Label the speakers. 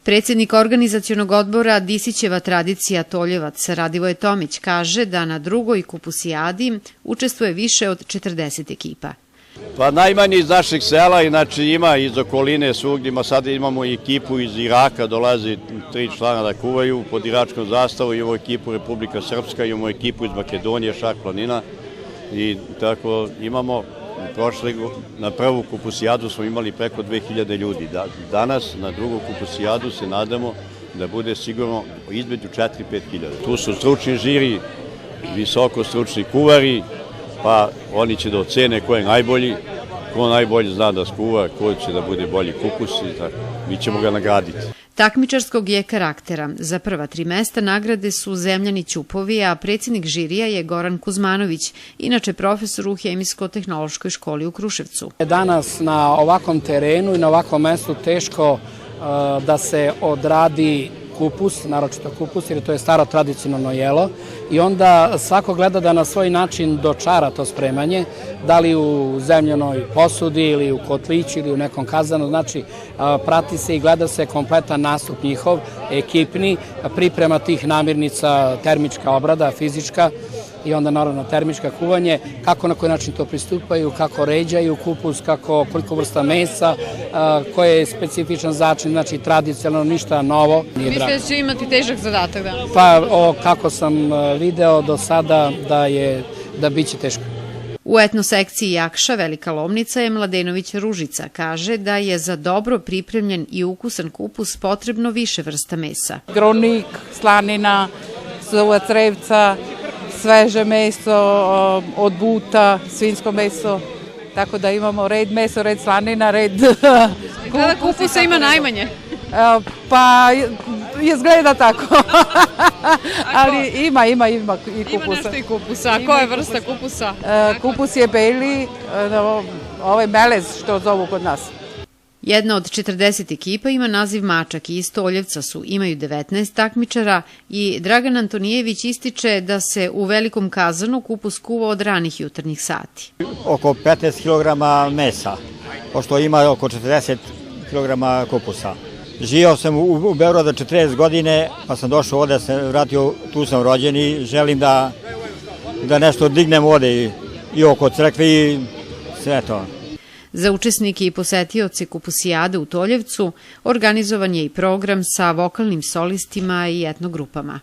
Speaker 1: Predsjednik organizacionog odbora Disićeva tradicija Toljevac Radivoje Tomić kaže da na drugoj kupusijadi učestvuje više od 40 ekipa.
Speaker 2: Pa najmanje iz našeg sela, inače ima iz okoline svugdje, sada imamo ekipu iz Iraka, dolazi 3 člana da kuvaju pod iračkom zastavom, imamo ekipu Republika Srpska, imamo ekipu iz Makedonije, Šak planina i tako imamo. Na prvu kupusijadu smo imali preko 2000 ljudi. Danas na drugu kupusijadu se nadamo da bude sigurno između 4-5 hiljada. Tu su stručni žiri, visoko stručni kuvari, pa oni će da ocene ko je najbolji, ko najbolje zna da skuva, ko će da bude bolji kupus i tako. Mi ćemo ga nagraditi.
Speaker 1: Takmičarskog je karaktera. Za prva 3 mesta nagrade su Zemljani Ćupovi, a predsjednik žirija je Goran Kuzmanović, inače profesor u Hemijsko-tehnološkoj školi u Kruševcu.
Speaker 3: Danas na ovakvom terenu i na ovakvom mestu teško da se odradi kupus, naročito kupus, jer to je staro tradicionalno jelo i onda svako gleda da na svoj način dočara to spremanje, da li u zemljanoj posudi ili u kotliću ili u nekom kazanu, znači prati se i gleda se kompletan nastup njihov, ekipni, priprema tih namirnica, termička obrada, fizička i onda naravno termička kuvanje, kako na koji način to pristupaju, kako ređaju kupus, koliko vrsta mesa, koji je specifičan začin, znači tradicionalno ništa novo.
Speaker 1: Mislite da će imati težak zadatak danas?
Speaker 3: Pa kako sam video do sada da biće teško.
Speaker 1: U etno sekciji Jakša Velika Lomnica je Mladenović Ružica. Kaže da je za dobro pripremljen i ukusan kupus potrebno više vrsta mesa.
Speaker 4: Gronik, slanina, suva crevca, sveže meso, od buta, svinjsko meso, tako da imamo red meso, red slanina, red kupus.
Speaker 1: Kada kupusa ima najmanje?
Speaker 4: Pa izgleda tako, ali ima i kupusa.
Speaker 1: Ima nešto i kupusa, a koja je vrsta kupusa?
Speaker 4: Kupus je beli, ovaj melez što zovu kod nas.
Speaker 1: Jedna od 40 ekipa ima naziv Mačak i iz Toljevca imaju 19 takmičara i Dragan Antonijević ističe da se u velikom kazanu kupus kuva od ranih jutarnjih sati.
Speaker 5: Oko 15 kg mesa, pošto ima oko 40 kg kupusa. Živio sam u Beogradu 40 godine, pa sam došao ovde, sam vratio, tu sam rođen i želim da nešto dignem ovde i oko crkve i sve to.
Speaker 1: Za učesnike i posetioce kupusijade u Toljevcu organizovan je i program sa vokalnim solistima i etnogrupama.